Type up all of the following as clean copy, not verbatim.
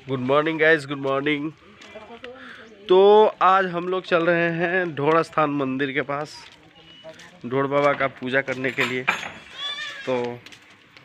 Good morning guys, good morning. तो आज हम लोग चल रहे हैं ढोड़ स्थान मंदिर के पास ढोड़ बाबा का पूजा करने के लिए। तो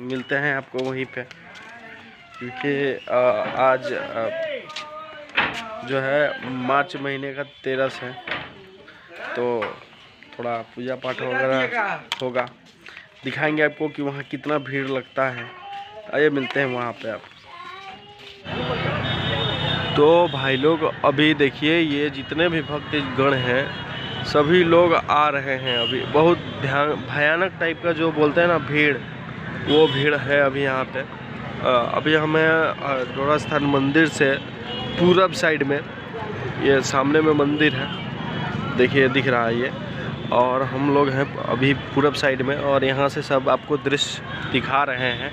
मिलते हैं आपको वहीं पे, क्योंकि आज जो है मार्च महीने का 13 है, तो थोड़ा पूजा पाठ वगैरह होगा। दिखाएंगे आपको कि वहाँ कितना भीड़ लगता है। आइए मिलते हैं वहाँ पे आप। तो भाई लोग अभी देखिए, ये जितने भी भक्तगण हैं सभी लोग आ रहे हैं। अभी बहुत भयानक टाइप का जो बोलते हैं ना भीड़, वो भीड़ है अभी यहाँ पे। अभी हमें ढोड़ स्थान मंदिर से पूरब साइड में, ये सामने में मंदिर है, देखिए दिख रहा है ये, और हम लोग हैं अभी पूरब साइड में, और यहाँ से सब आपको दृश्य दिखा रहे हैं।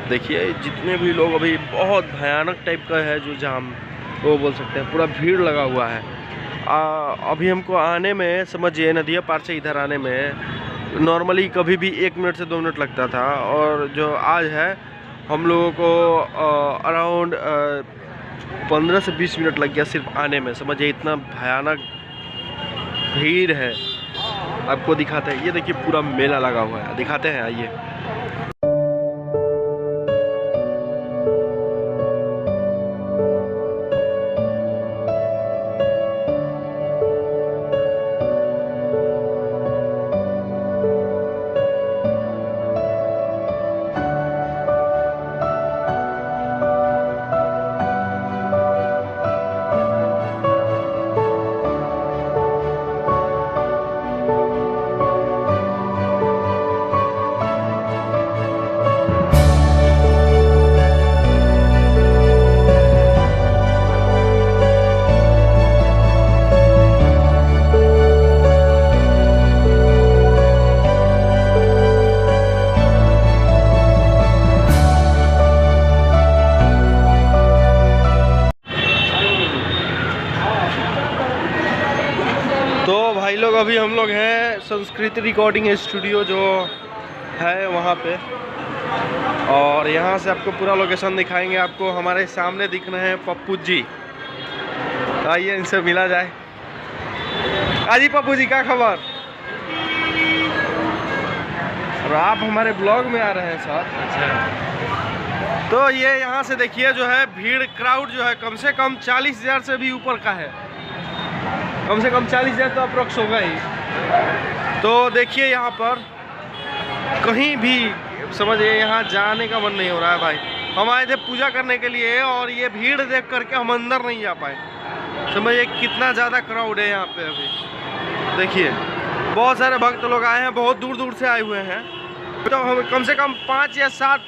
देखिए जितने भी लोग, अभी बहुत भयानक टाइप का है जो जाम वो बोल सकते हैं, पूरा भीड़ लगा हुआ है। अभी हमको आने में, समझिए नदिया पार से इधर आने में नॉर्मली कभी भी 1 मिनट से 2 मिनट लगता था, और जो आज है हम लोगों को अराउंड 15 से 20 मिनट लग गया सिर्फ आने में। समझिए इतना भयानक भीड़ है। आपको दिखाते हैं, ये देखिए पूरा मेला लगा हुआ है, दिखाते हैं, आइए। तो भाई लोग अभी हम लोग हैं संस्कृति रिकॉर्डिंग स्टूडियो जो है वहाँ पे, और यहाँ से आपको पूरा लोकेशन दिखाएंगे। आपको हमारे सामने दिख रहे हैं पप्पू जी, आइए इनसे मिला जाए। आजी पप्पू जी, क्या खबर? और आप हमारे ब्लॉग में आ रहे हैं साथ। अच्छा। तो ये यहाँ से देखिए जो है भीड़, क्राउड जो है कम से कम 40,000 से भी ऊपर का है। कम से कम 40,000 तो अप्रोक्स होगा ही। तो देखिए यहाँ पर कहीं भी, समझिए यहाँ जाने का मन नहीं हो रहा है भाई। हम आए थे पूजा करने के लिए, और ये भीड़ देख करके हम अंदर नहीं जा पाए। समझिए कितना ज़्यादा क्राउड है यहाँ पे। अभी देखिए बहुत सारे भक्त लोग आए हैं, बहुत दूर दूर से आए हुए हैं। तो हम कम से कम 5 या 7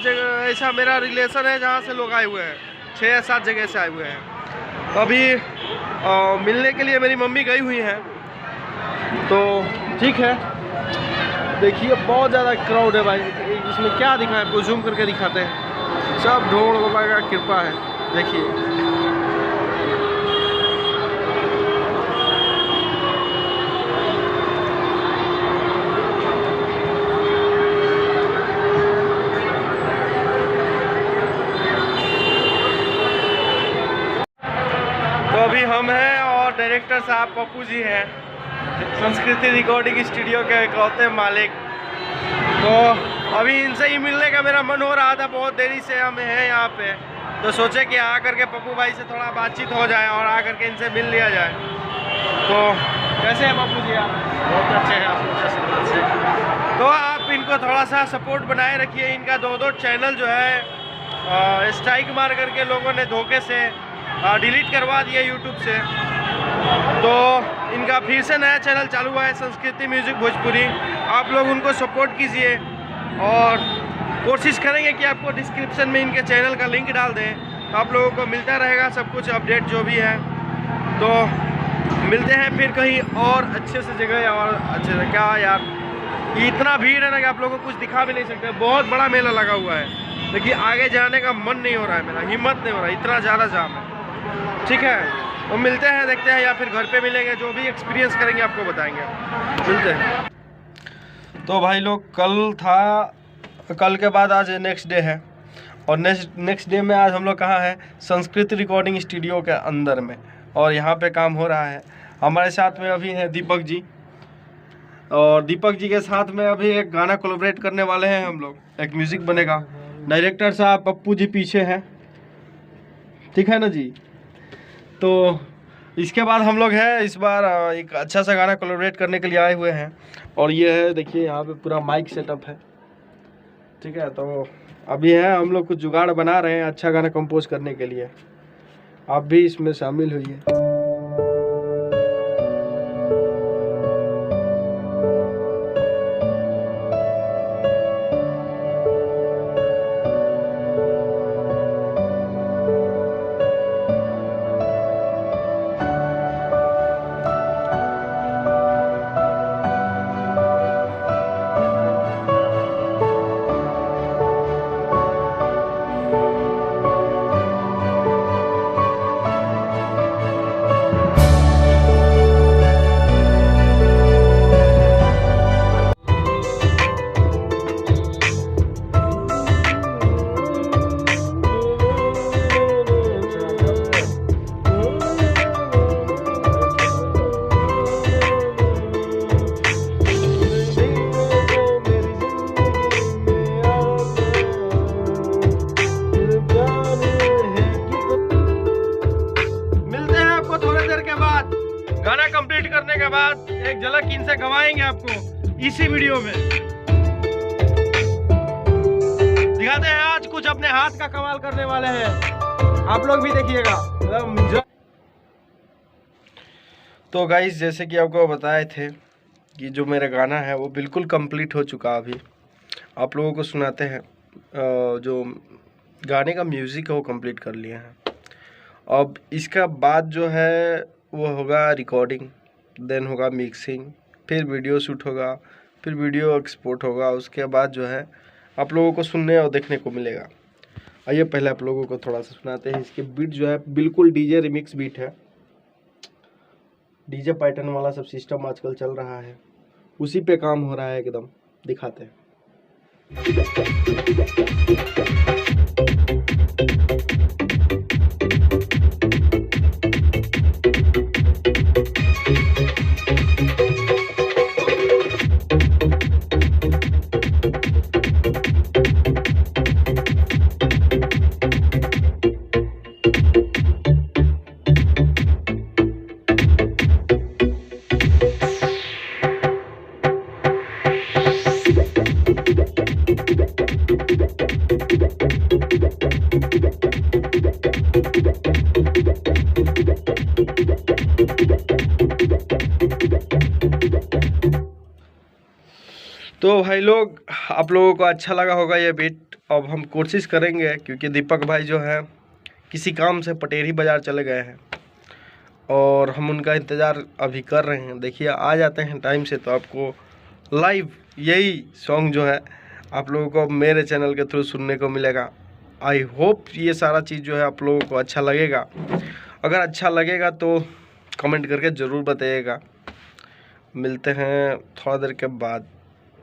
जगह ऐसा मेरा रिलेशन है जहाँ से लोग आए हुए हैं, 6 या 7 जगह से आए हुए हैं। तो अभी मिलने के लिए मेरी मम्मी गई हुई है, तो ठीक है। देखिए बहुत ज़्यादा क्राउड है भाई। इसमें क्या दिखाएं, आपको जूम करके दिखाते हैं। सब ढोड़ बाबा का कृपा है, देखिए। तो अभी हम हैं और डायरेक्टर साहब पप्पू जी हैं, संस्कृति रिकॉर्डिंग स्टूडियो के इकलौते मालिक। तो अभी इनसे ही मिलने का मेरा मन हो रहा था, बहुत देरी से हम हैं यहाँ पे। तो सोचे कि आ करके पप्पू भाई से थोड़ा बातचीत हो जाए और आ करके इनसे मिल लिया जाए। तो कैसे हैं पप्पू जी आप? बहुत अच्छे हैं आप। तो आप इनको थोड़ा सा सपोर्ट बनाए रखिए। इनका 2 चैनल जो है स्ट्राइक मार करके लोगों ने धोखे से डिलीट करवा दिया यूट्यूब से। तो इनका फिर से नया चैनल चालू हुआ है, संस्कृति म्यूजिक भोजपुरी। आप लोग उनको सपोर्ट कीजिए, और कोशिश करेंगे कि आपको डिस्क्रिप्शन में इनके चैनल का लिंक डाल दें, तो आप लोगों को मिलता रहेगा सब कुछ अपडेट जो भी है। तो मिलते हैं फिर कहीं और अच्छे से जगह, और अच्छे से क्या यार, इतना भीड़ है ना कि आप लोगों को कुछ दिखा भी नहीं सकते। बहुत बड़ा मेला लगा हुआ है, लेकिन आगे जाने का मन नहीं हो रहा है, मेरा हिम्मत नहीं हो रहा है, इतना ज़्यादा जाम है। ठीक है, तो मिलते हैं, देखते हैं, या फिर घर पे मिलेंगे, जो भी एक्सपीरियंस करेंगे आपको बताएंगे। मिलते हैं। तो भाई लोग कल था, कल के बाद आज नेक्स्ट डे है। और नेक्स्ट डे में आज हम लोग कहाँ हैं, संस्कृत रिकॉर्डिंग स्टूडियो के अंदर में, और यहाँ पे काम हो रहा है। हमारे साथ में अभी हैं दीपक जी, और दीपक जी के साथ में अभी एक गाना कोलैबोरेट करने वाले हैं हम लोग, एक म्यूज़िक बनेगा। डायरेक्टर साहब पप्पू जी पीछे हैं, ठीक है ना जी। तो इसके बाद हम लोग हैं इस बार एक अच्छा सा गाना कोलैबोरेट करने के लिए आए हुए हैं, और ये है देखिए यहाँ पे पूरा माइक सेटअप है, ठीक है। तो अभी है हम लोग कुछ जुगाड़ बना रहे हैं अच्छा गाना कंपोज करने के लिए, आप भी इसमें शामिल हुइए। गाना कंप्लीट करने के बाद एक झलक इनसे गवाएंगे आपको इसी वीडियो में, दिखाते हैं आज कुछ अपने हाथ का कमाल करने वाले हैं, आप लोग भी देखिएगा। तो गाइस जैसे कि आपको बताए थे कि जो मेरा गाना है वो बिल्कुल कंप्लीट हो चुका, अभी आप लोगों को सुनाते हैं। जो गाने का म्यूज़िक है वो कंप्लीट कर लिए हैं। अब इसका बाद जो है वो होगा रिकॉर्डिंग, देन होगा मिक्सिंग, फिर वीडियो शूट होगा, फिर वीडियो एक्सपोर्ट होगा। उसके बाद जो है आप लोगों को सुनने और देखने को मिलेगा। आइए पहले आप लोगों को थोड़ा सा सुनाते हैं। इसके बीट जो है बिल्कुल डीजे रिमिक्स बीट है, डीजे पैटर्न वाला सब सिस्टम आजकल चल रहा है, उसी पे काम हो रहा है एकदम, दिखाते हैं। तो भाई लोग आप लोगों को अच्छा लगा होगा ये बीट। अब हम कोशिश करेंगे, क्योंकि दीपक भाई जो है किसी काम से पटेरी बाज़ार चले गए हैं और हम उनका इंतज़ार अभी कर रहे हैं। देखिए आ जाते हैं टाइम से तो आपको लाइव यही सॉन्ग जो है आप लोगों को मेरे चैनल के थ्रू सुनने को मिलेगा। आई होप ये सारा चीज़ जो है आप लोगों को अच्छा लगेगा। अगर अच्छा लगेगा तो कमेंट करके ज़रूर बताइएगा। मिलते हैं थोड़ा देर के बाद,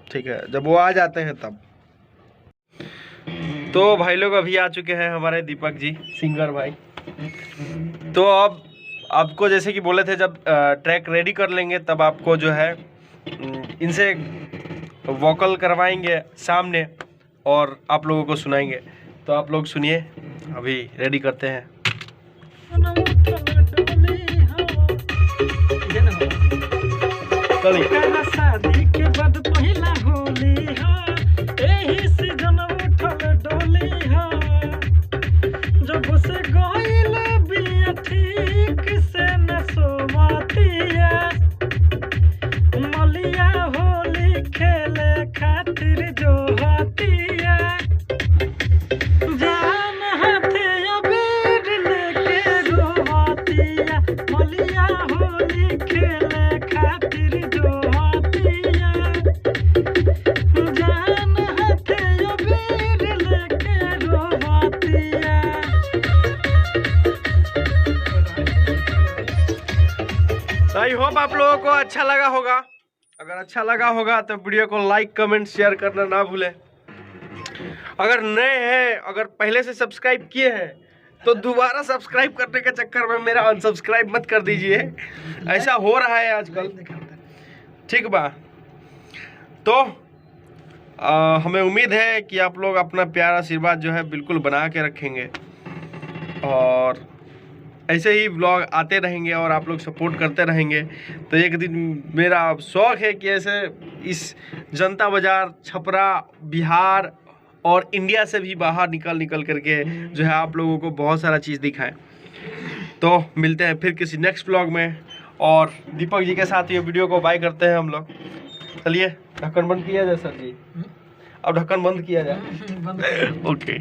ठीक है, जब वो आ जाते हैं तब। तो भाई लोग अभी आ चुके हैं हमारे दीपक जी, सिंगर भाई। तो अब आपको जैसे कि बोले थे जब ट्रैक रेडी कर लेंगे तब आपको जो है इनसे वोकल करवाएंगे सामने और आप लोगों को सुनाएंगे। तो आप लोग सुनिए, अभी रेडी करते हैं। शादी के बाद पहिला होली हा, एही सीजन उठल डोली हा, जब से गइल बिया ठीक से न सोमतिया, मलिया होली खेले खातिर जो हतिया, जान हाथे अबीर लेके रोहतिया, मलिया होली खेले खातिर जो हतिया, जान हाथे अबीर लेके रोहतिया। आई होप आप लोगों को अच्छा लगा होगा। अगर अच्छा लगा होगा तो वीडियो को लाइक कमेंट शेयर करना ना भूलें। अगर नए हैं, अगर पहले से सब्सक्राइब किए हैं तो दोबारा सब्सक्राइब करने के चक्कर में मेरा अनसब्सक्राइब मत कर दीजिए, ऐसा हो रहा है आजकल। ठीक बा, तो हमें उम्मीद है कि आप लोग अपना प्यार आशीर्वाद जो है बिल्कुल बना के रखेंगे और ऐसे ही व्लॉग आते रहेंगे और आप लोग सपोर्ट करते रहेंगे। तो एक दिन मेरा शौक़ है कि ऐसे इस जनता बाज़ार, छपरा, बिहार और इंडिया से भी बाहर निकल करके जो है आप लोगों को बहुत सारा चीज़ दिखाएं। तो मिलते हैं फिर किसी नेक्स्ट व्लॉग में, और दीपक जी के साथ ये वीडियो को बाय करते हैं हम लोग। चलिए ढक्कन बंद किया जाए सर जी, अब ढक्कन बंद किया जाए। बंद। ओके।